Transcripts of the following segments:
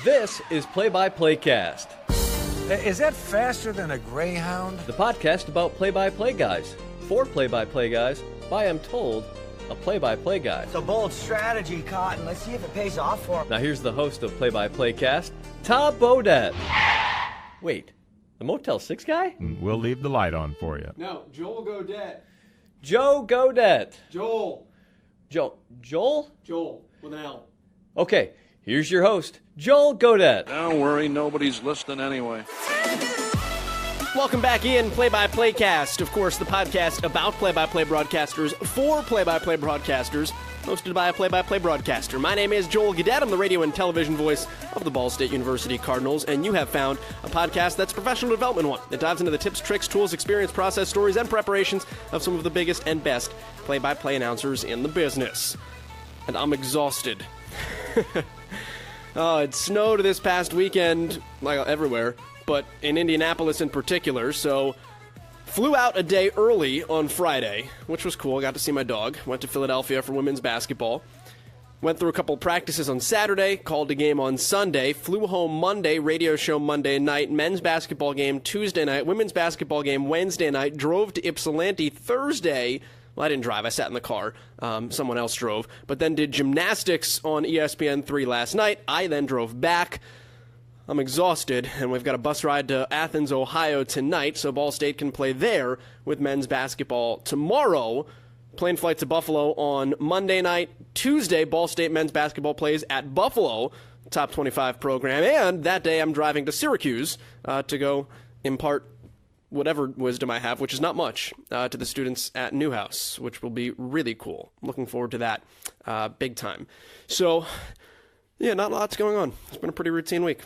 This is Play-by-Playcast. Is that faster than a Greyhound? The podcast about play-by-play guys. For play-by-play guys, by, I'm told, a play-by-play guy. It's a bold strategy, Cotton. Let's see if it pays off for him. Now here's the host of Play-by-Playcast, Tom Bodett. Wait, the Motel 6 guy? We'll leave the light on for you. No, Joel Godet. Joe Godet. Joel. Joel? Joel, with an L. Okay, here's your host, Joel Godet. Don't worry, nobody's listening anyway. Welcome back in Play-by-Playcast, of course, the podcast about play-by-play broadcasters for play-by-play broadcasters, hosted by a play-by-play broadcaster. My name is Joel Godet. I'm the radio and television voice of the Ball State University Cardinals, and you have found a podcast that's a professional development one. It dives into the tips, tricks, tools, experience, process, stories, and preparations of some of the biggest and best play-by-play announcers in the business. And I'm exhausted. It snowed this past weekend, like everywhere, but in Indianapolis in particular, so flew out a day early on Friday, which was cool. I got to see my dog. Went to Philadelphia for women's basketball. Went through a couple practices on Saturday, called a game on Sunday, flew home Monday, radio show Monday night, men's basketball game Tuesday night, women's basketball game Wednesday night, drove to Ypsilanti Thursday. Well, I didn't drive. I sat in the car. Someone else drove. But then did gymnastics on ESPN3 last night. I then drove back. I'm exhausted, and we've got a bus ride to Athens, Ohio tonight, so Ball State can play there with men's basketball tomorrow. Plane flight to Buffalo on Monday night. Tuesday, Ball State men's basketball plays at Buffalo, top 25 program. And that day, I'm driving to Syracuse to go impart whatever wisdom I have, which is not much, to the students at Newhouse, which will be really cool. Looking forward to that big time. So, yeah, not lots going on. It's been a pretty routine week.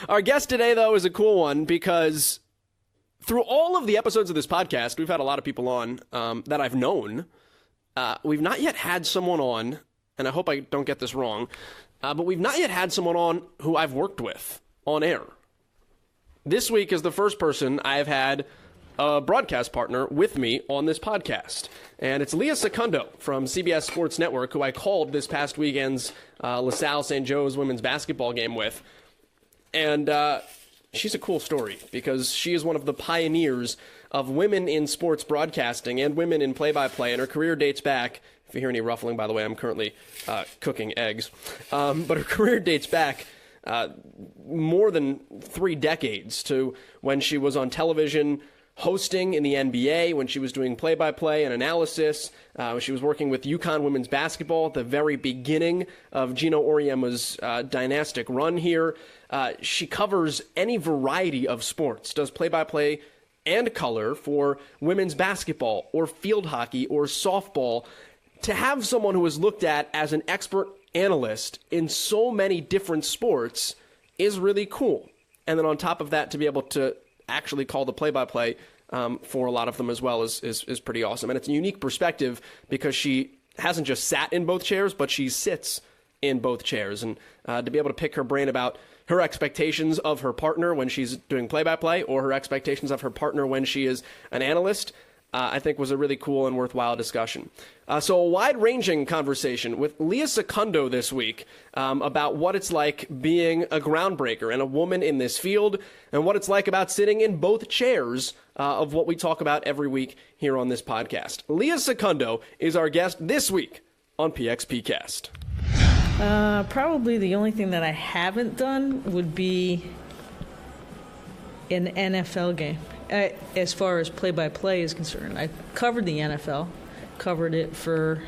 Our guest today, though, is a cool one because through all of the episodes of this podcast, we've had a lot of people on that I've known. We've not yet had someone on, and I hope I don't get this wrong, but we've not yet had someone on who I've worked with on air. This week is the first person I've had a broadcast partner with me on this podcast. And it's Leah Secondo from CBS Sports Network, who I called this past weekend's LaSalle St. Joe's women's basketball game with. And she's a cool story because she is one of the pioneers of women in sports broadcasting and women in play-by-play, and her career dates back. If you hear any ruffling, by the way, I'm currently cooking eggs. But her career dates back more than 3 decades to when she was on television hosting in the NBA, when she was doing play-by-play and analysis. She was working with UConn women's basketball at the very beginning of Gino Auriemma's dynastic run here. She covers any variety of sports, does play-by-play and color for women's basketball or field hockey or softball. To have someone who is looked at as an expert analyst in so many different sports is really cool. And then on top of that, to be able to actually call the play-by-play for a lot of them as well is pretty awesome. And it's a unique perspective because she hasn't just sat in both chairs, but she sits in both chairs. And to be able to pick her brain about her expectations of her partner when she's doing play-by-play or her expectations of her partner when she is an analyst, I think was a really cool and worthwhile discussion. So a wide-ranging conversation with Leah Secondo this week about what it's like being a groundbreaker and a woman in this field, and what it's like about sitting in both chairs of what we talk about every week here on this podcast. Leah Secondo is our guest this week on PXPcast. Probably the only thing that I haven't done would be an NFL game. As far as play-by-play is concerned, I covered the NFL, covered it for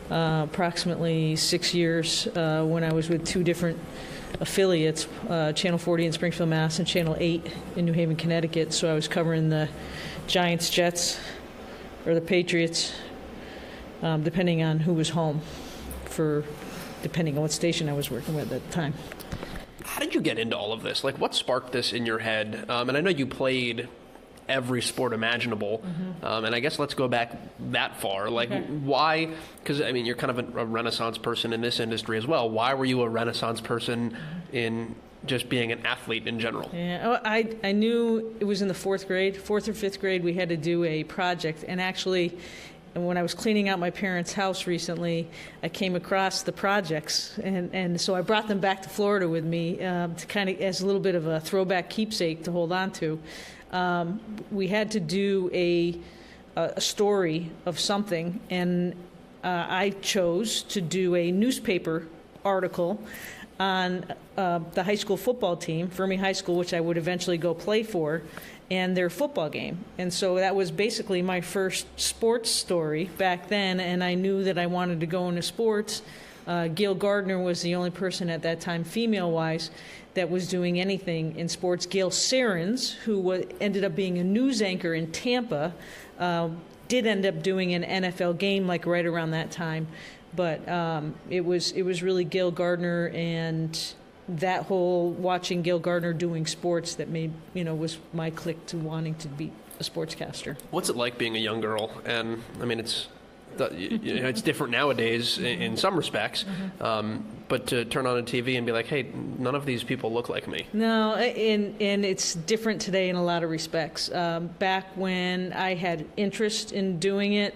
approximately 6 years when I was with 2 different affiliates, Channel 40 in Springfield, Mass. and Channel 8 in New Haven, Connecticut. So I was covering the Giants, Jets, or the Patriots, depending on who was home, depending on what station I was working with at the time. How did you get into all of this? Like, what sparked this in your head? And I know you played every sport imaginable, and I guess let's go back that far. Like, why? Because, I mean, you're kind of a Renaissance person in this industry as well. Why were you a Renaissance person in just being an athlete in general? Yeah, I knew it was in the 4th or 5th grade we had to do a project, and actually when I was cleaning out my parents' house recently, I came across the projects, and so I brought them back to Florida with me to kind of as a little bit of a throwback keepsake to hold on to. We had to do a story of something, and I chose to do a newspaper article on the high school football team, Fermi High School, which I would eventually go play for, and their football game. And so that was basically my first sports story back then, and I knew that I wanted to go into sports. Gail Gardner was the only person at that time, female-wise, that was doing anything in sports. Gail Sarins, who ended up being a news anchor in Tampa, did end up doing an NFL game like right around that time. But it was really Gail Gardner and that whole watching Gail Gardner doing sports that made, was my click to wanting to be a sportscaster. What's it like being a young girl? And I mean, it's different nowadays in some respects, but to turn on a TV and be like, hey, none of these people look like me. No, and it's different today in a lot of respects. Back when I had interest in doing it,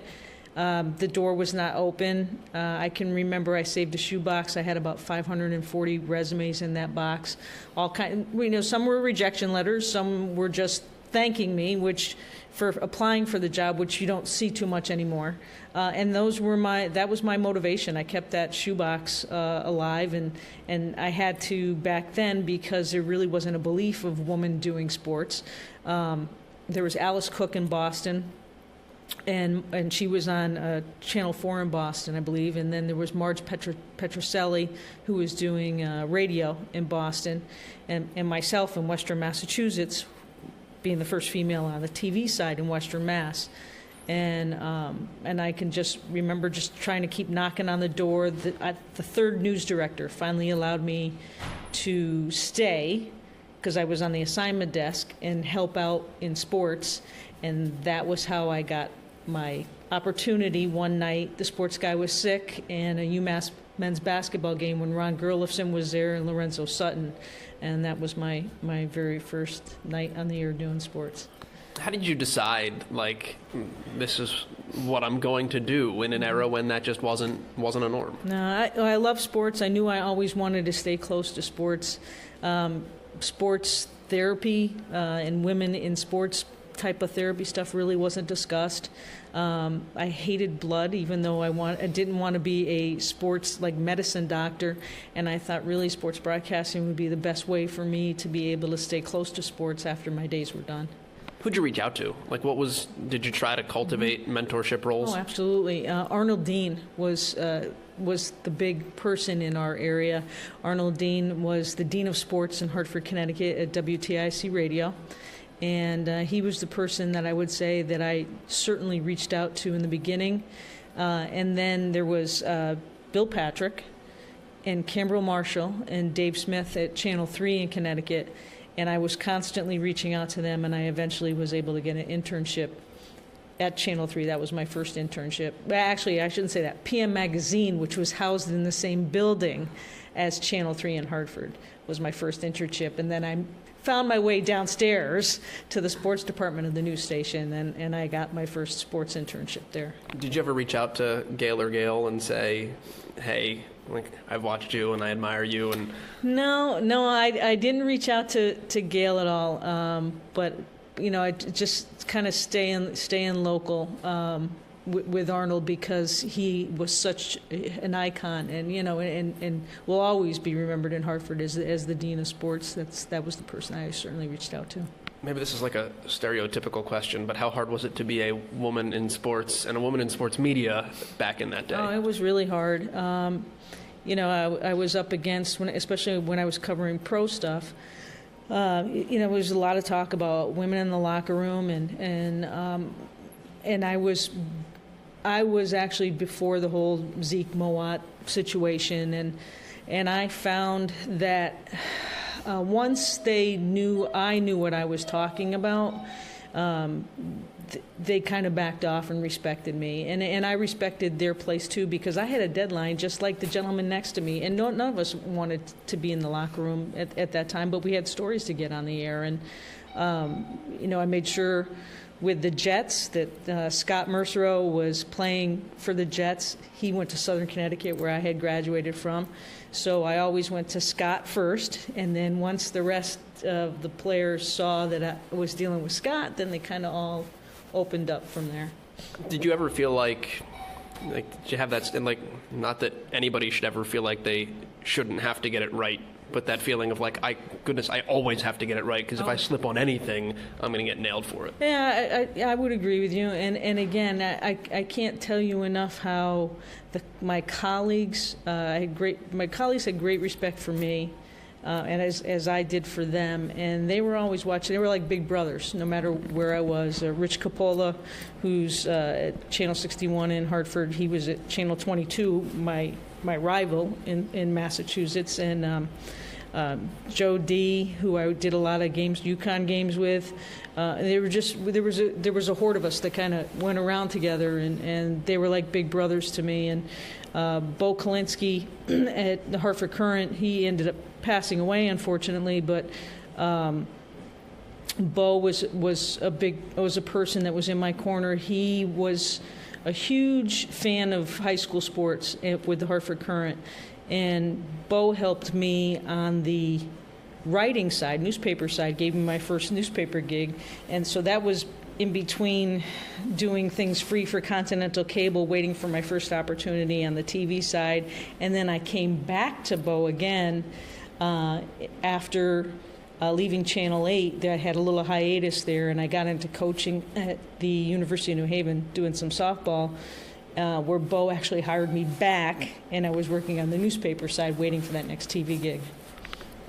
the door was not open. I can remember I saved a shoebox. I had about 540 resumes in that box. Some were rejection letters, some were just thanking me, which for applying for the job, which you don't see too much anymore. And that was my motivation. I kept that shoebox alive, and I had to back then because there really wasn't a belief of women doing sports. There was Alice Cook in Boston. And she was on Channel 4 in Boston, I believe. And then there was Marge Petrocelli, who was doing radio in Boston, and myself in Western Massachusetts, being the first female on the TV side in Western Mass. And I can just remember just trying to keep knocking on the door. The third news director finally allowed me to stay because I was on the assignment desk and help out in sports. And that was how I got my opportunity. One night, the sports guy was sick, and a UMass men's basketball game when Ron Gerlifson was there and Lorenzo Sutton. And that was my very first night on the air doing sports. How did you decide, this is what I'm going to do in an era when that just wasn't a norm? No, I love sports. I knew I always wanted to stay close to sports. Sports therapy and women in sports type of therapy stuff really wasn't discussed. I hated blood, even though I didn't want to be a sports medicine doctor, and I thought really sports broadcasting would be the best way for me to be able to stay close to sports after my days were done. Who'd you reach out to? Did you try to cultivate mentorship roles? Oh, absolutely. Arnold Dean was the big person in our area. Arnold Dean was the Dean of Sports in Hartford, Connecticut at WTIC Radio. And he was the person that I would say that I certainly reached out to in the beginning. And then there was Bill Patrick and Camberl Marshall and Dave Smith at Channel 3 in Connecticut. And I was constantly reaching out to them, and I eventually was able to get an internship at Channel 3. That was my first internship. Actually, I shouldn't say that. PM Magazine, which was housed in the same building as Channel 3 in Hartford, was my first internship. And then I found my way downstairs to the sports department of the news station, and I got my first sports internship there. Did you ever reach out to Gail and say, hey, I've watched you and I admire you? And No, I didn't reach out to Gail at all. But I just kind of staying local with Arnold because he was such an icon, and will always be remembered in Hartford as the Dean of Sports. That was the person I certainly reached out to. Maybe this is like a stereotypical question, but how hard was it to be a woman in sports and a woman in sports media back in that day? Oh, it was really hard. I was up against, especially when I was covering pro stuff, there was a lot of talk about women in the locker room, and I was actually before the whole Zeke Mowat situation, and I found that once I knew what I was talking about, they kind of backed off and respected me, and I respected their place too, because I had a deadline just like the gentleman next to me, and none of us wanted to be in the locker room at that time, but we had stories to get on the air, and I made sure with the Jets that Scott Mercereau was playing for the Jets. He went to Southern Connecticut, where I had graduated from. So I always went to Scott first, and then once the rest of the players saw that I was dealing with Scott, then they kind of all opened up from there. Did you ever feel like did you have that, and not that anybody should ever feel like they shouldn't have to get it right, but that feeling of I always have to get it right, because if I slip on anything, I'm going to get nailed for it? Yeah, I would agree with you. And again, I can't tell you enough how my colleagues had great respect for me, and as I did for them. And they were always watching. They were like big brothers, no matter where I was. Rich Coppola, who's at Channel 61 in Hartford, he was at Channel 22, my rival in Massachusetts, and Joe D, who I did a lot of UConn games with. There was a horde of us that kind of went around together, and they were like big brothers to me. And Bo Kalinsky at the Hartford Courant, he ended up passing away, unfortunately, but Bo was a person that was in my corner. He was a huge fan of high school sports with the Hartford Courant, and Bo helped me on the writing side, newspaper side, gave me my first newspaper gig, and so that was in between doing things free for Continental Cable, waiting for my first opportunity on the TV side, and then I came back to Bo again after leaving Channel 8. I had a little hiatus there, and I got into coaching at the University of New Haven, doing some softball, where Bo actually hired me back, and I was working on the newspaper side, waiting for that next TV gig.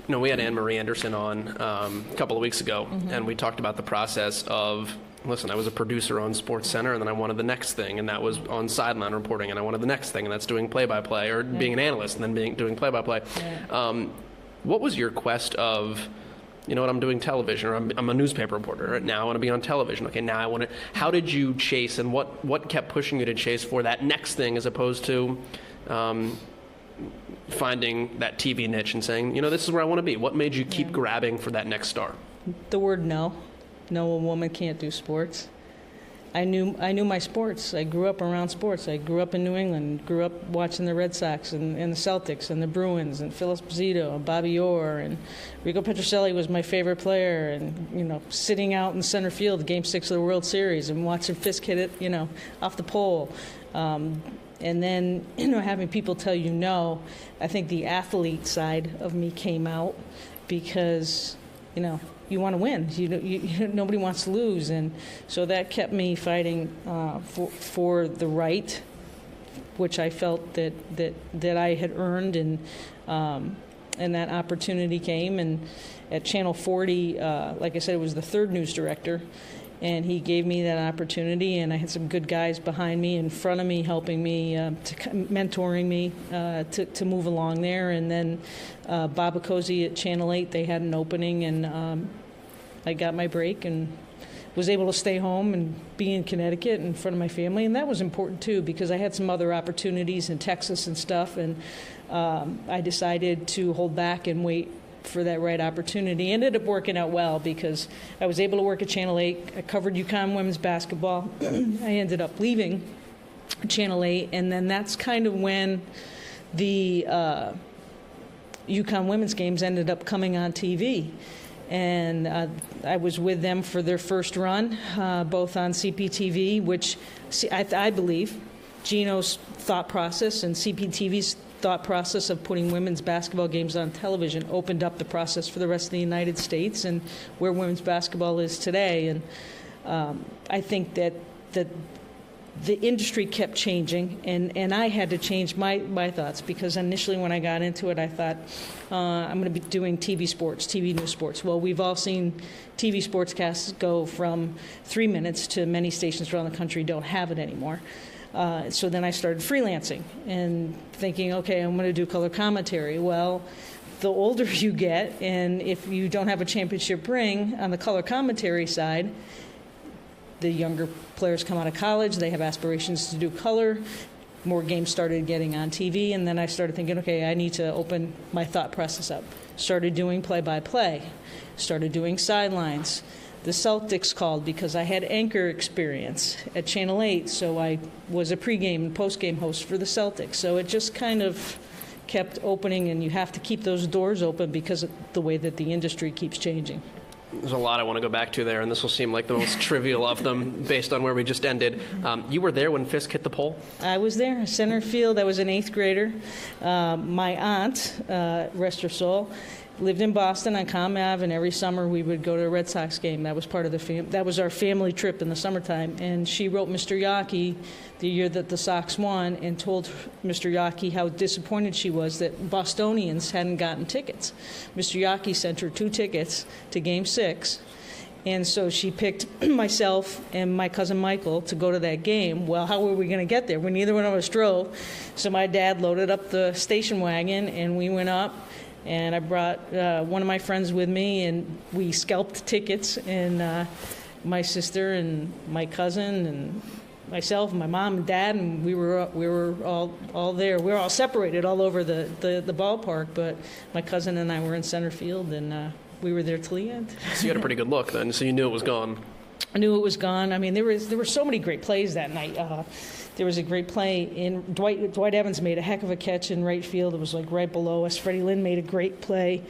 We had Anne Marie Anderson on a couple of weeks ago, and we talked about the process of, listen, I was a producer on Sports Center, and then I wanted the next thing, and that was on sideline reporting, and I wanted the next thing, and that's doing play-by-play, or being an analyst, and then doing play-by-play. Yeah. What was your quest of, I'm doing television, or I'm a newspaper reporter, right? Now I want to be on television. Okay, now I want to. How did you chase, and what kept pushing you to chase for that next thing, as opposed to finding that TV niche and saying, this is where I want to be? What made you keep grabbing for that next star? The word no. No, a woman can't do sports. I knew my sports. I grew up around sports. I grew up in New England, grew up watching the Red Sox and the Celtics and the Bruins and Phil Esposito and Bobby Orr, and Rico Petrocelli was my favorite player, and sitting out in center field Game 6 of the World Series and watching Fisk hit it off the pole, and then having people tell you no. I think the athlete side of me came out because you want to win. Nobody wants to lose, and so that kept me fighting for the right, which I felt that I had earned, and that opportunity came. And at Channel 40, like I said, it was the third news director, and he gave me that opportunity, and I had some good guys behind me, in front of me, helping me, mentoring me to move along there. And then Bob Acozzi at Channel 8, they had an opening, and I got my break and was able to stay home and be in Connecticut in front of my family. And that was important, too, because I had some other opportunities in Texas and stuff, and I decided to hold back and wait for that right opportunity. It ended up working out well because I was able to work at Channel 8. I covered UConn women's basketball. I ended up leaving Channel 8, and then that's kind of when the UConn women's games ended up coming on TV. And I was with them for their first run, both on CPTV, which I believe Gino's thought process and CPTV's thought process of putting women's basketball games on television opened up the process for the rest of the United States and where women's basketball is today. And I think that the industry kept changing, and I had to change my thoughts, because initially when I got into it, I thought, I'm going to be doing TV sports, TV news sports. Well, we've all seen TV sportscasts go from 3 minutes to many stations around the country don't have it anymore. So then I started freelancing and thinking, okay, I'm going to do color commentary. Well, the older you get, and if you don't have a championship ring on the color commentary side, the younger players come out of college, they have aspirations to do color. more games started getting on TV, and then I started thinking, okay, I need to open my thought process up. Started doing play-by-play, started doing sidelines. The Celtics called because I had anchor experience at Channel 8, so I was a pregame and postgame host for the Celtics. So it just kind of kept opening, and you have to keep those doors open because of the way that the industry keeps changing. There's a lot I want to go back to there, and this will seem like the most trivial of them based on where we just ended. You were there when Fisk hit the pole? I was there, center field. I was an 8th grader. My aunt, rest her soul, lived in Boston on Com Ave, and every summer we would go to a Red Sox game. That was part of that was our family trip in the summertime. And she wrote Mr. Yockey the year that the Sox won and told Mr. Yockey how disappointed she was that Bostonians hadn't gotten tickets. Mr. Yockey sent her 2 tickets to Game 6. And so she picked myself and my cousin Michael to go to that game. Well, how were we going to get there? We neither one of us drove. So my dad loaded up the station wagon, and we went up. And I brought one of my friends with me, and we scalped tickets. And my sister and my cousin and myself and my mom and dad, and we were all there. We were all separated all over the ballpark, but my cousin and I were in center field, and we were there till the end. So you had a pretty good look then, so you knew it was gone. I knew it was gone. I mean, there were so many great plays that night. There was a great play in Dwight Evans made a heck of a catch in right field. It was like right below us. Freddie Lynn made a great play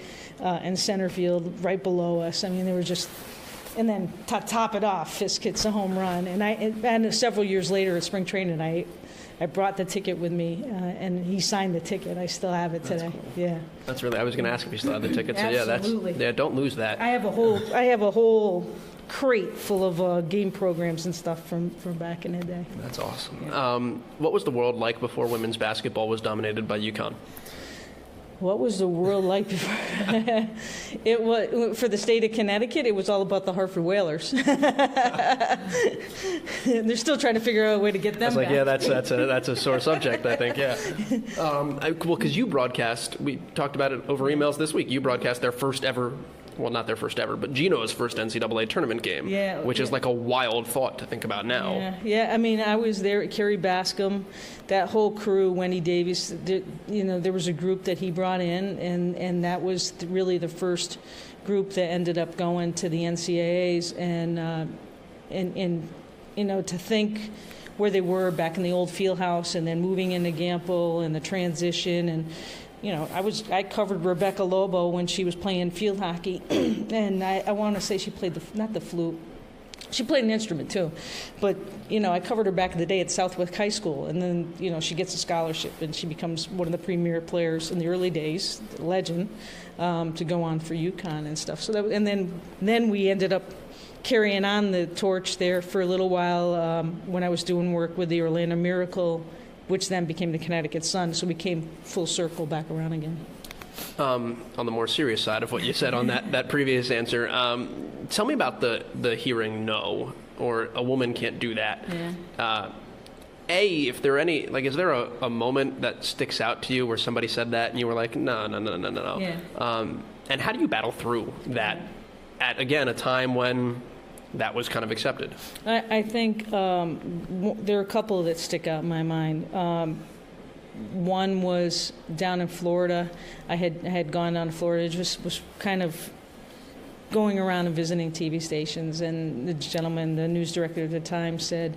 in center field right below us. I mean, they were just. And then to top it off, Fisk hits a home run. And several years later at spring training, I brought the ticket with me, and he signed the ticket. I still have it today. Cool. Yeah. That's really. I was going to ask if you still have the ticket. So Absolutely. Yeah, don't lose that. I have a whole crate full of game programs and stuff from back in the day. That's awesome. Yeah. What was the world like before women's basketball was dominated by UConn? What was the world like before? It was for the state of Connecticut. It was all about the Hartford Whalers. They're still trying to figure out a way to get them back. Yeah, that's a sore subject, I think. Yeah. Well, because you broadcast, we talked about it over emails this week. You broadcast their first ever. Well, not their first ever, but Gino's first NCAA tournament game, which is like a wild thought to think about now. Yeah. I mean, I was there at Kerry Bascom, that whole crew, Wendy Davies. There was a group that he brought in, and that was really the first group that ended up going to the NCAAs, and to think where they were back in the old field house, and then moving into Gamble and the transition and. I covered Rebecca Lobo when she was playing field hockey, and I want to say she played not the flute. She played an instrument too, but I covered her back in the day at Southwick High School, and then she gets a scholarship and she becomes one of the premier players in the early days, the legend, to go on for UConn and stuff. So and then we ended up carrying on the torch there for a little while when I was doing work with the Orlando Miracle, which then became the Connecticut Sun, so we came full circle back around again. On the more serious side of what you said on that previous answer, tell me about the hearing no, or a woman can't do that. Yeah. If there are any, is there a moment that sticks out to you where somebody said that and you were like, no. Yeah. And how do you battle through that at, again, a time when that was kind of accepted? I think there are a couple that stick out in my mind. One was down in Florida. I had gone down to Florida, just was kind of going around and visiting TV stations, and the gentleman, the news director at the time, said,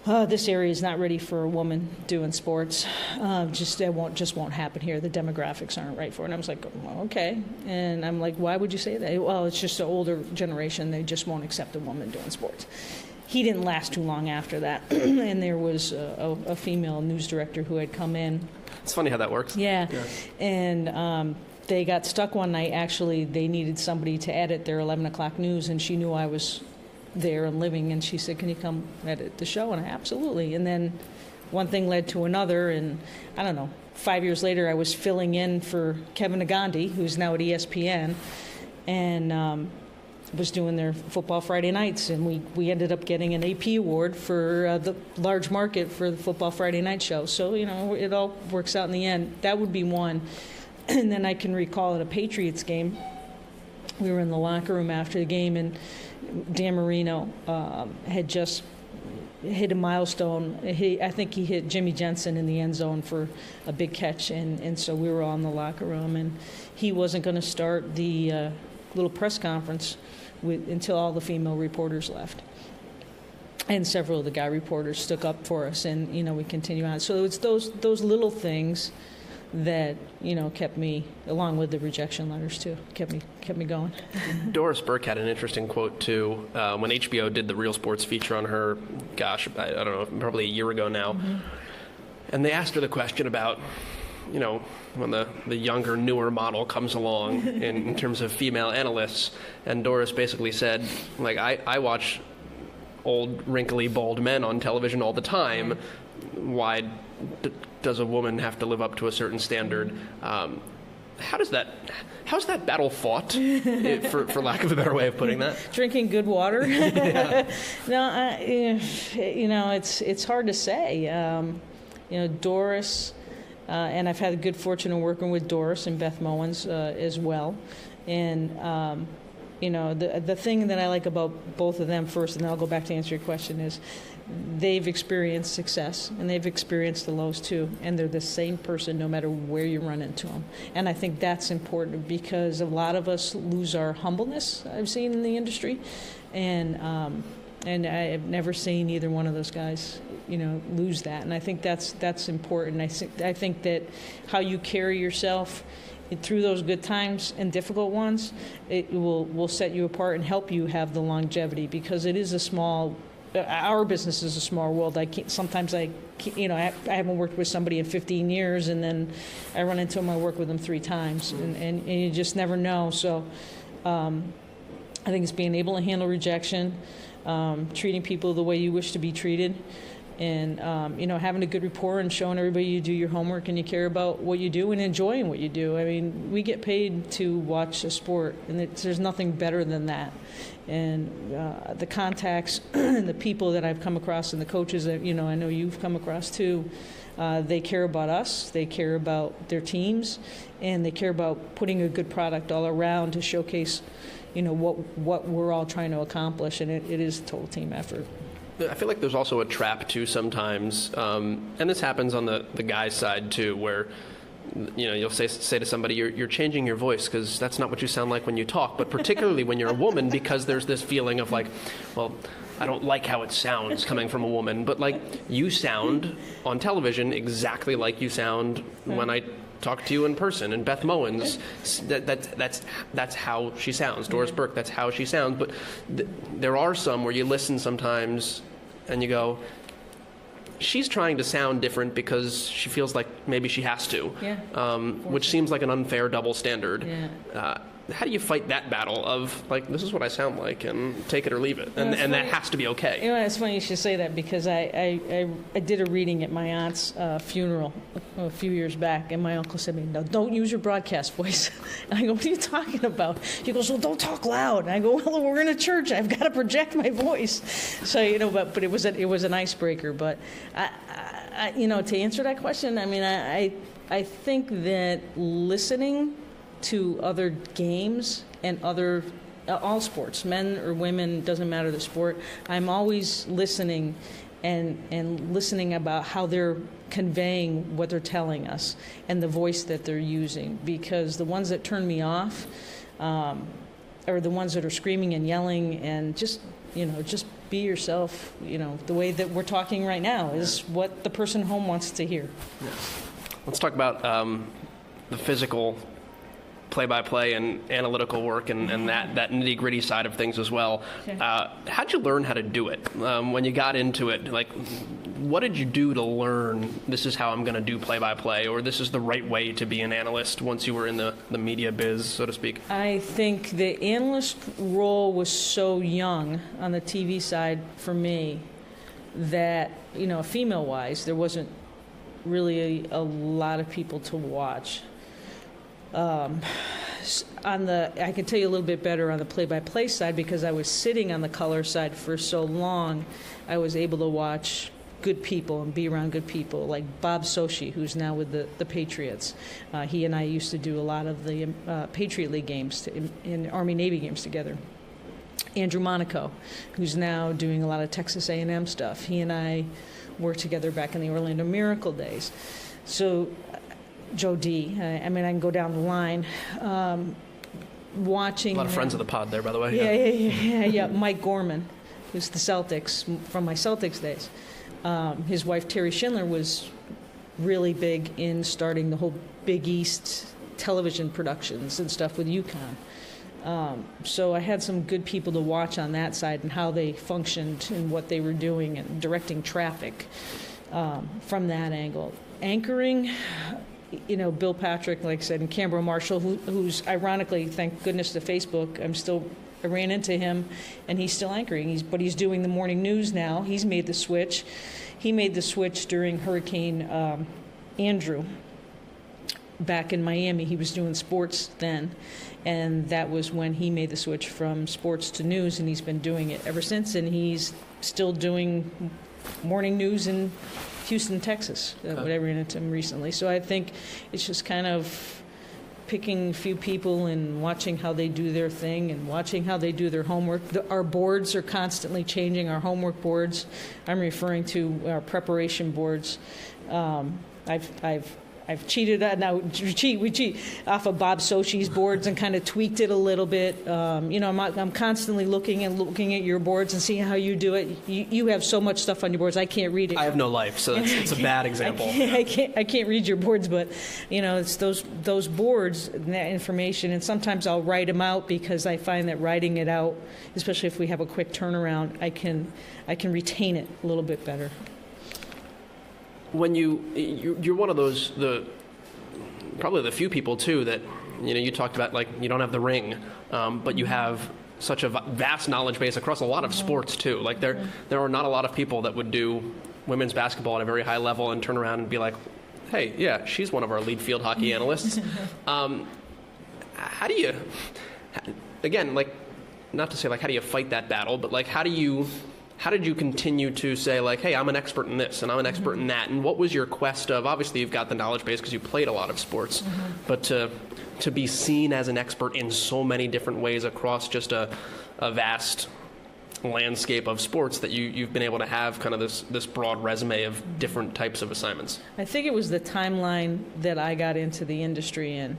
this area is not ready for a woman doing sports. That won't happen here. The demographics aren't right for it. And I was like, well, okay. And I'm like, why would you say that? Well, it's just the older generation. They just won't accept a woman doing sports. He didn't last too long after that. And there was a female news director who had come in. It's funny how that works. Yeah. And they got stuck one night. Actually, they needed somebody to edit their 11 o'clock news, and she knew I was there and living, and she said, can you come edit the show? And I, absolutely. And then one thing led to another, and I don't know, 5 years later I was filling in for Kevin Nagandi, who's now at ESPN, and was doing their Football Friday nights, and we ended up getting an AP award for the large market for the Football Friday night show. So it all works out in the end. That would be one. And then I can recall at a Patriots game, we were in the locker room after the game, and Dan Marino had just hit a milestone. I think he hit Jimmy Jensen in the end zone for a big catch, and so we were all in the locker room, and he wasn't going to start the little press conference until all the female reporters left. And several of the guy reporters stuck up for us, and we continue on. So it's those little things that kept me, along with the rejection letters too, kept me going. Doris Burke had an interesting quote too when HBO did the Real Sports feature on her. Gosh, I don't know, probably a year ago now. Mm-hmm. And they asked her the question about, when the younger, newer model comes along in terms of female analysts, and Doris basically said, like, I watch old, wrinkly, bald men on television all the time. Why does a woman have to live up to a certain standard? How's that battle fought, for lack of a better way of putting that? Drinking good water. Yeah. No, it's hard to say. Doris, and I've had the good fortune of working with Doris and Beth Mowins as well, and the thing that I like about both of them first, and then I'll go back to answer your question, is they've experienced success and they've experienced the lows too, and they're the same person no matter where you run into them. And I think that's important because a lot of us lose our humbleness, I've seen in the industry, and I've never seen either one of those guys lose that. And I think that's important. I think that how you carry yourself through those good times and difficult ones, it will set you apart and help you have the longevity, because it is our business is a small world. I haven't worked with somebody in 15 years, and then I run into them, I work with them 3 times, and you just never know. So I think it's being able to handle rejection, treating people the way you wish to be treated, and having a good rapport and showing everybody you do your homework and you care about what you do and enjoying what you do. I mean, we get paid to watch a sport, and there's nothing better than that. And the contacts and the people that I've come across and the coaches that I know you've come across too, they care about us, they care about their teams, and they care about putting a good product all around to showcase what we're all trying to accomplish, and it is a total team effort. I feel like there's also a trap too sometimes, and this happens on the guy's side too, where you'll say to somebody, you're changing your voice because that's not what you sound like when you talk, but particularly when you're a woman, because there's this feeling of like, well, I don't like how it sounds coming from a woman, but like you sound on television exactly like you sound when I talk to you in person. And Beth Mowins, that's how she sounds. Doris Burke, that's how she sounds. But there are some where you listen sometimes and you go, she's trying to sound different because she feels like maybe she has to, which seems like an unfair double standard. Yeah. How do you fight that battle of, like, this is what I sound like, and take it or leave it, and that has to be okay? It's funny you should say that, because I did a reading at my aunt's funeral a few years back, and my uncle said to me, "No, don't use your broadcast voice." And I go, "What are you talking about?" He goes, "Well, don't talk loud." And I go, "Well, we're in a church. I've got to project my voice." So, but it was an icebreaker. But, to answer that question, I mean, I think that listening to other games and all sports, men or women, doesn't matter the sport, I'm always listening and listening about how they're conveying what they're telling us and the voice that they're using, because the ones that turn me off are the ones that are screaming and yelling, and just be yourself, the way that we're talking right now is what the person home wants to hear. Yes. Let's talk about the physical play-by-play and analytical work and that nitty-gritty side of things as well. Sure. How'd you learn how to do it when you got into it? Like, what did you do to learn this is how I'm going to do play-by-play, or this is the right way to be an analyst once you were in the media biz, so to speak? I think the analyst role was so young on the TV side for me that, female-wise, there wasn't really a lot of people to watch. I can tell you a little bit better on the play-by-play side, because I was sitting on the color side for so long. I was able to watch good people and be around good people, like Bob Sochi, who's now with the Patriots. He and I used to do a lot of the Patriot League games and Army-Navy games together. Andrew Monaco, who's now doing a lot of Texas A&M stuff. He and I worked together back in the Orlando Miracle days. So Joe D. I mean, I can go down the line. Watching A lot of friends of the pod there, by the way. Yeah. Mike Gorman, who's the Celtics, from my Celtics days. His wife, Terry Schindler, was really big in starting the whole Big East television productions and stuff with UConn. So I had some good people to watch on that side and how they functioned and what they were doing and directing traffic from that angle. Anchoring, Bill Patrick, like I said, and Canberra Marshall, who's ironically, thank goodness to Facebook, I ran into him, and he's still anchoring. But he's doing the morning news now. He's made the switch. He made the switch during Hurricane Andrew back in Miami. He was doing sports then, and that was when he made the switch from sports to news, and he's been doing it ever since, and he's still doing morning news in Houston, Texas, when I ran into him recently. So I think it's just kind of picking a few people and watching how they do their thing and watching how they do their homework. Our boards are constantly changing, our homework boards. I'm referring to our preparation boards. I've cheated. We cheat off of Bob Sochi's boards and kind of tweaked it a little bit. I'm constantly looking at your boards and seeing how you do it. You have so much stuff on your boards. I can't read it. I have no life, so it's a bad example. I can't read your boards, but it's those boards and that information. And sometimes I'll write them out because I find that writing it out, especially if we have a quick turnaround, I can retain it a little bit better. When you're one of those, probably the few people too that you talked about, like, you don't have the ring, but you have such a vast knowledge base across a lot of sports too. Like there are not a lot of people that would do women's basketball at a very high level and turn around and be like, hey, yeah, she's one of our lead field hockey analysts. How do you, again, like, not to say like how do you fight that battle, but like how did you continue to say, like, hey, I'm an expert in this and I'm an expert in that? And what was your quest of, obviously you've got the knowledge base because you played a lot of sports, but to be seen as an expert in so many different ways across just a vast landscape of sports that you've been able to have kind of this broad resume of different types of assignments? I think it was the timeline that I got into the industry in.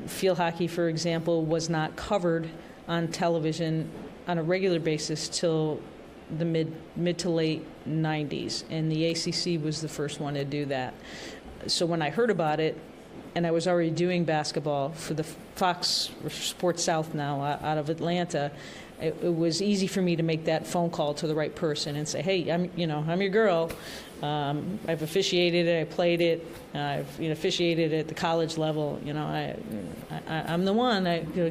Field hockey, for example, was not covered on television on a regular basis till the mid to late 90s, and the ACC was the first one to do that. So when I heard about it, and I was already doing basketball for the Fox Sports South now out of Atlanta, it was easy for me to make that phone call to the right person and say, hey, I'm your girl. I've officiated it. I played it. I've officiated at the college level. I'm the one.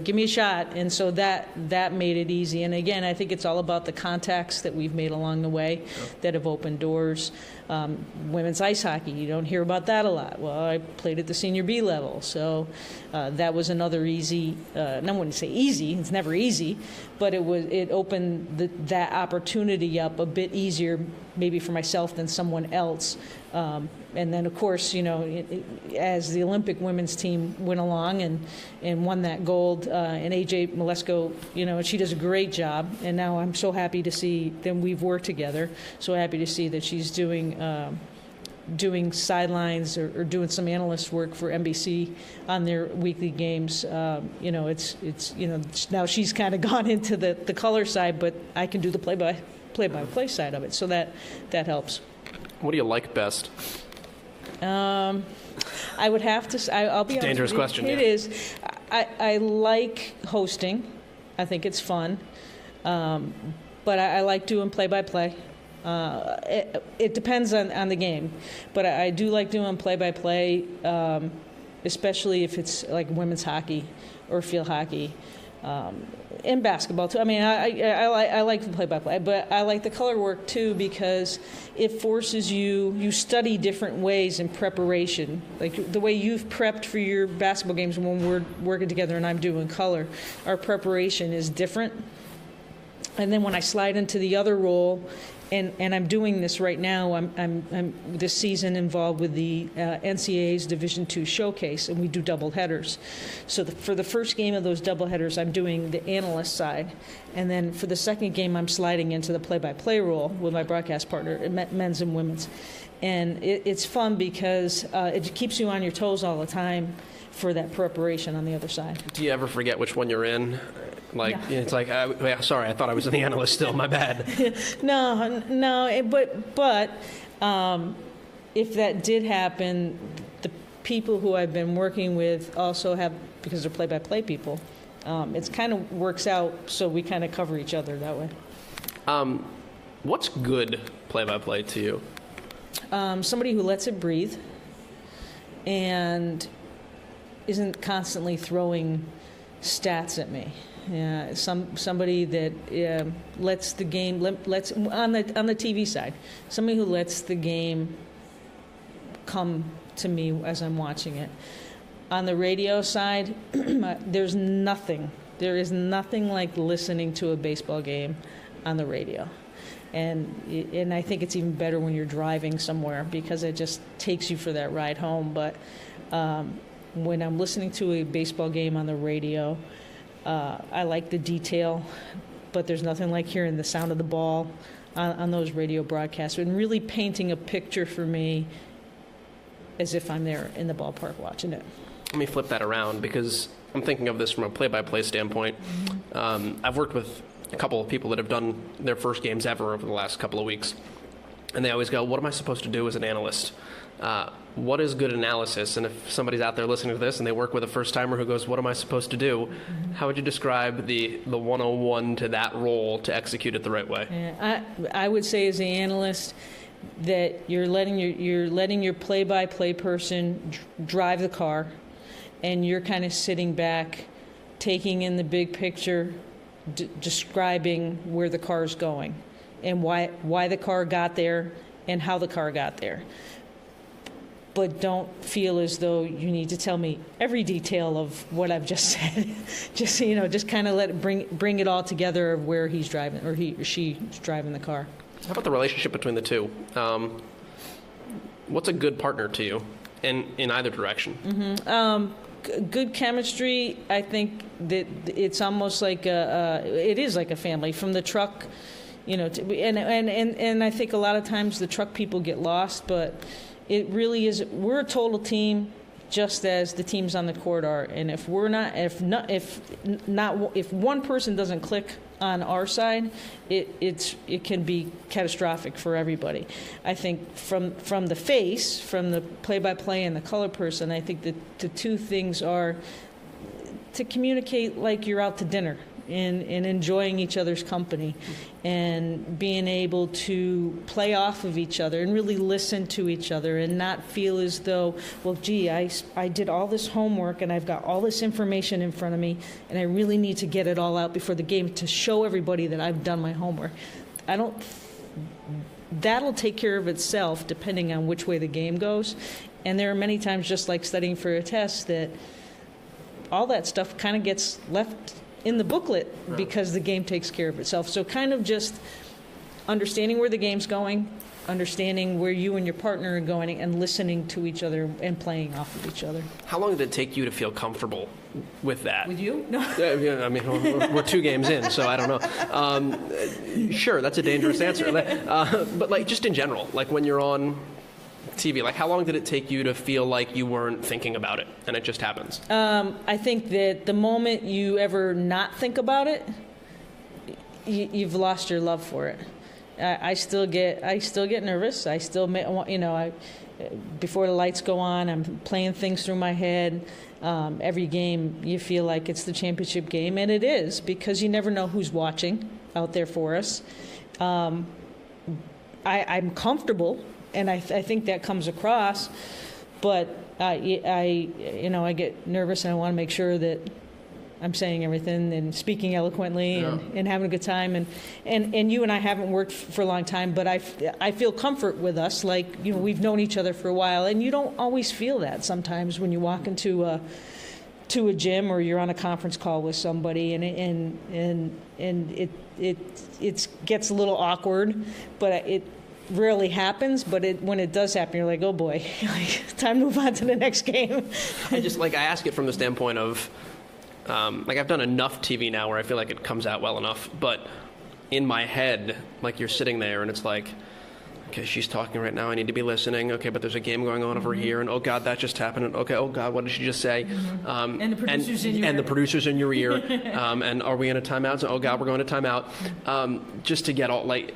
Give me a shot. And so that made it easy. And again, I think it's all about the contacts that we've made along the way that have opened doors. Women's ice hockey, you don't hear about that a lot. Well, I played at the senior B level, so that was another easy. I wouldn't say easy. It's never easy, but it opened that opportunity up a bit easier, maybe for myself than someone else. And then, of course, as the Olympic women's team went along and won that gold, and AJ Malesko, she does a great job. And now I'm so happy to see that we've worked together. So happy to see that she's doing sidelines or doing some analyst work for NBC on their weekly games. It's now she's kind of gone into the color side, but I can do the play-by-play side of it. So that helps. What do you like best? I would have to. I'll be honest. Dangerous question. It is. I like hosting. I think it's fun, but I like doing play-by-play. It depends on the game, but I do like doing play-by-play, especially if it's like women's hockey or field hockey. In basketball too. I mean, I like the play-by-play, but I like the color work too because it forces you study different ways in preparation. Like the way you've prepped for your basketball games when we're working together and I'm doing color, our preparation is different. And then when I slide into the other role, and I'm doing this right now, I'm this season involved with the NCAA's Division II Showcase, and we do double headers. So for the first game of those double headers, I'm doing the analyst side. And then for the second game, I'm sliding into the play-by-play role with my broadcast partner, men's and women's. And it's fun because it keeps you on your toes all the time for that preparation on the other side. Do you ever forget which one you're in? Like, yeah. It's like, sorry, I thought I was in the analyst still, my bad. No, but if that did happen, the people who I've been working with also have, because they're play-by-play people, it's kind of works out, so we kind of cover each other that way. What's good play-by-play to you? Somebody who lets it breathe and isn't constantly throwing stats at me. Somebody that lets the game lets on the TV side. Somebody who lets the game come to me as I'm watching it. On the radio side, there is nothing like listening to a baseball game on the radio. And I think it's even better when you're driving somewhere because it just takes you for that ride home. But when I'm listening to a baseball game on the radio, I like the detail, but there's nothing like hearing the sound of the ball on those radio broadcasts and really painting a picture for me as if I'm there in the ballpark watching it. Let me flip that around because I'm thinking of this from a play-by-play standpoint. I've worked with a couple of people that have done their first games ever over the last couple of weeks, and they always go, what am I supposed to do as an analyst? What is good analysis? And if somebody's out there listening to this and they work with a first-timer who goes, what am I supposed to do? How would you describe the 101 to that role to execute it the right way? Yeah, I would say as an analyst that you're letting your play-by-play person drive the car, and you're kind of sitting back, taking in the big picture, describing where the car's going and why the car got there and how the car got there. But don't feel as though you need to tell me every detail of what I've just said. just kind of let it bring it all together of where he's driving or he or she's driving the car. How about the relationship between the two? What's a good partner to you in either direction? Good chemistry. I think that it's almost like it is like a family from the truck. And I think a lot of times the truck people get lost, but it really is. We're a total team, just as the teams on the court are. And if one person doesn't click on our side, it can be catastrophic for everybody. I think from the play-by-play and the color person, I think that the two things are to communicate like you're out to dinner and enjoying each other's company and being able to play off of each other and really listen to each other and not feel as though, well, gee, I did all this homework and I've got all this information in front of me and I really need to get it all out before the game to show everybody that I've done my homework. That'll take care of itself depending on which way the game goes. And there are many times, just like studying for a test, that all that stuff kind of gets left in the booklet because the game takes care of itself. So kind of just understanding where the game's going, understanding where you and your partner are going, and listening to each other and playing off of each other. How long did it take you to feel comfortable with that? With you? No. I mean, we're 2 games in, so I don't know. Sure, that's a dangerous answer. But like just in general, like when you're on TV, like how long did it take you to feel like you weren't thinking about it and it just happens? I think that the moment you ever not think about it, you've lost your love for it. I still get nervous. I still, before the lights go on, I'm playing things through my head. Every game, you feel like it's the championship game, and it is, because you never know who's watching out there for us. I'm comfortable, and I think that comes across, but I get nervous, and I want to make sure that I'm saying everything and speaking eloquently and having a good time. And you and I haven't worked for a long time, but I feel comfort with us. Like, we've known each other for a while, and you don't always feel that sometimes when you walk into to a gym or you're on a conference call with somebody, and it gets a little awkward, but it rarely happens. But when it does happen, you're like, oh boy, time to move on to the next game. I ask it from the standpoint of I've done enough TV now where I feel like it comes out well enough, but in my head, like, you're sitting there and it's like, okay, she's talking right now, I need to be listening. Okay, but there's a game going on over here, and oh God, that just happened. And okay, oh God, what did she just say? And the producers in your ear. The producers in your ear. And are we in a timeout? So, oh God, we're going to timeout. Just to get all, like,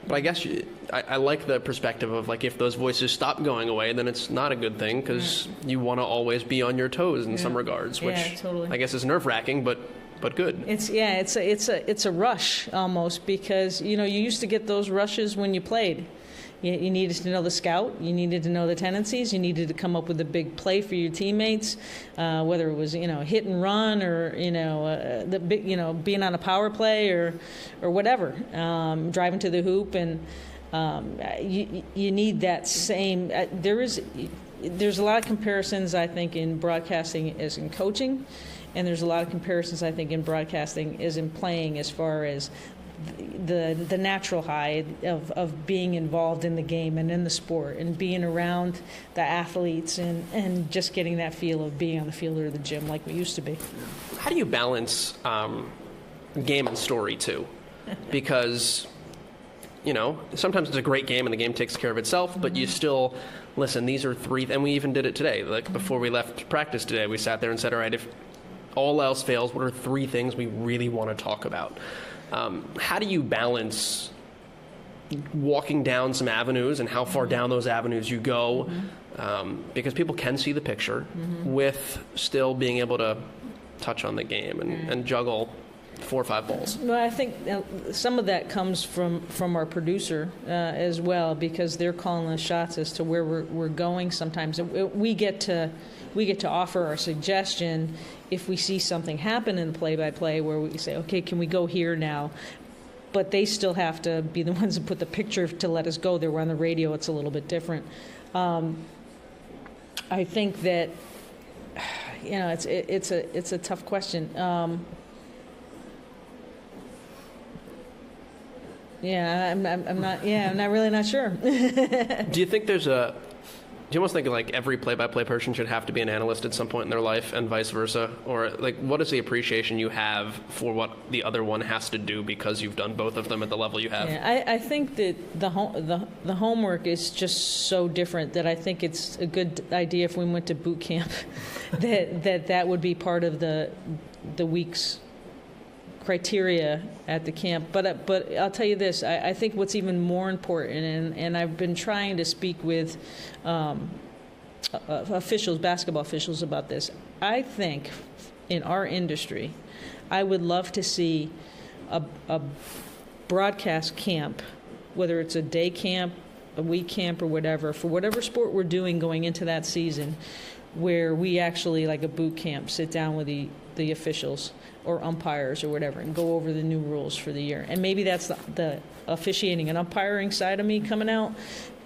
but I guess I like the perspective of, like, if those voices stop going away, then it's not a good thing, because you want to always be on your toes in some regards, which totally. I guess is nerve-wracking, but good. It's a rush almost, because you used to get those rushes when you played. You needed to know the scout. You needed to know the tendencies. You needed to come up with a big play for your teammates, whether it was hit and run or the big being on a power play or whatever, driving to the hoop, and you need that same. There's a lot of comparisons, I think, in broadcasting as in coaching, and there's a lot of comparisons, I think, in broadcasting as in playing, as far as the natural high of being involved in the game and in the sport and being around the athletes and just getting that feel of being on the field or the gym like we used to be. How do you balance game and story too? Because sometimes it's a great game and the game takes care of itself, but you still listen. These are three, and we even did it today. Like, before we left practice today, we sat there and said, all right, if all else fails, what are three things we really want to talk about? How do you balance walking down some avenues and how far down those avenues you go? Because people can see the picture with still being able to touch on the game and juggle 4 or 5 balls. Well, I think some of that comes from our producer as well, because they're calling the shots as to where we're going. Sometimes we get to offer our suggestion if we see something happen in play-by-play where we say, okay, can we go here now? But they still have to be the ones that put the picture to let us go there. We're on the radio, it's a little bit different. I think that it's a tough question. I'm not really not sure. Do you think do you almost think like every play-by-play person should have to be an analyst at some point in their life, and vice versa? Or, like, what is the appreciation you have for what the other one has to do because you've done both of them at the level you have? Yeah, I think that the homework is just so different that I think it's a good idea if we went to boot camp that would be part of the week's criteria at the camp. But I'll tell you this, I think what's even more important, and I've been trying to speak with basketball officials about this. I think in our industry, I would love to see a broadcast camp, whether it's a day camp, a week camp, or whatever, for whatever sport we're doing going into that season, where we actually, like a boot camp, sit down with the officials or umpires or whatever and go over the new rules for the year. And maybe that's the officiating and umpiring side of me coming out,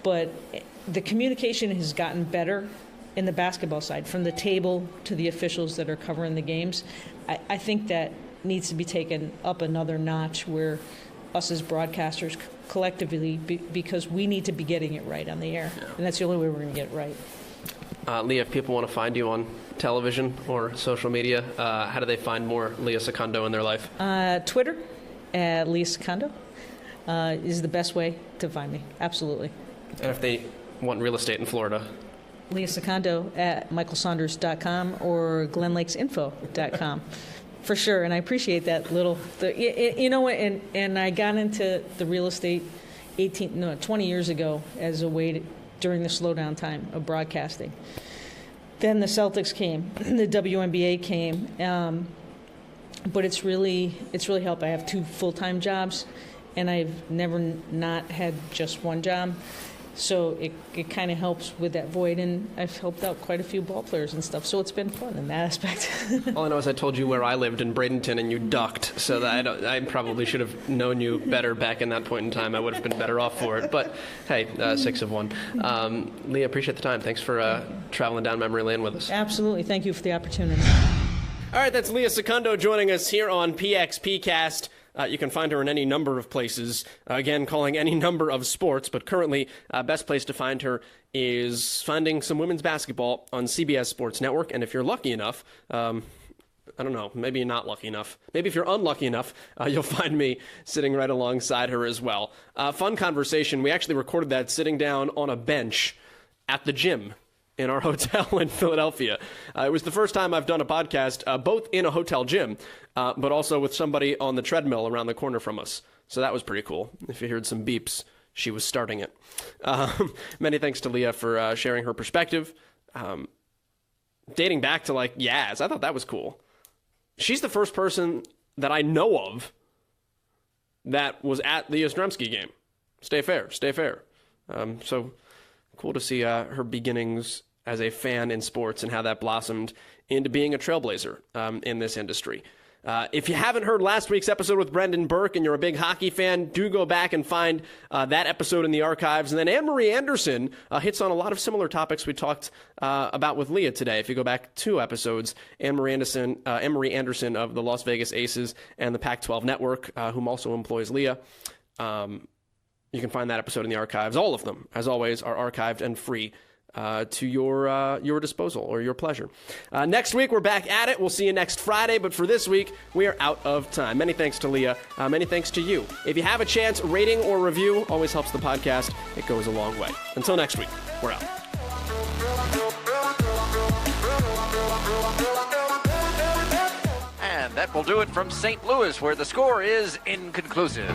but the communication has gotten better in the basketball side, from the table to the officials that are covering the games. I think that needs to be taken up another notch, where us as broadcasters collectively, because we need to be getting it right on the air, and that's the only way we're going to get it right. Leah, if people want to find you on television or social media, how do they find more Leah Secondo in their life? Twitter, Leah Secondo, is the best way to find me. Absolutely. And if they want real estate in Florida? Leah Secondo at michaelsaunders.com or glenlakesinfo.com. For sure, and I appreciate that little. And I got into the real estate 20 years ago as a way to, during the slowdown time of broadcasting. Then the Celtics came, the WNBA came, but it's really helped. I have 2 full-time jobs, and I've never not had just one job. So it kind of helps with that void, and I've helped out quite a few ball players and stuff, so it's been fun in that aspect. All I know is I told you where I lived in Bradenton, and you ducked, so that I probably should have known you better back in that point in time. I would have been better off for it, but hey, 6 of 1. Leah, appreciate the time. Thanks for traveling down memory lane with us. Absolutely. Thank you for the opportunity. All right, that's Leah Secondo joining us here on PXPcast. You can find her in any number of places, again, calling any number of sports, but currently, best place to find her is finding some women's basketball on CBS Sports Network, and if you're lucky enough, I don't know, maybe you're not lucky enough. Maybe if you're unlucky enough, you'll find me sitting right alongside her as well. Fun conversation. We actually recorded that sitting down on a bench at the gym in our hotel in Philadelphia. It was the first time I've done a podcast, both in a hotel gym, but also with somebody on the treadmill around the corner from us. So that was pretty cool. If you heard some beeps, she was starting it. Many thanks to Leah for sharing her perspective. Dating back to, Yaz, I thought that was cool. She's the first person that I know of that was at the Yastrzemski game. Stay fair. So cool to see her beginnings as a fan in sports and how that blossomed into being a trailblazer in this industry. If you haven't heard last week's episode with Brendan Burke and you're a big hockey fan, do go back and find that episode in the archives. And then Anne-Marie Anderson hits on a lot of similar topics we talked about with Leah today. If you go back 2 episodes, Anne-Marie Anderson of the Las Vegas Aces and the Pac-12 Network, whom also employs Leah. You can find that episode in the archives. All of them, as always, are archived and free to your disposal or your pleasure. Next week, we're back at it. We'll see you next Friday. But for this week, we are out of time. Many thanks to Leah. Many thanks to you. If you have a chance, rating or review always helps the podcast. It goes a long way. Until next week, we're out. And that will do it from St. Louis, where the score is inconclusive.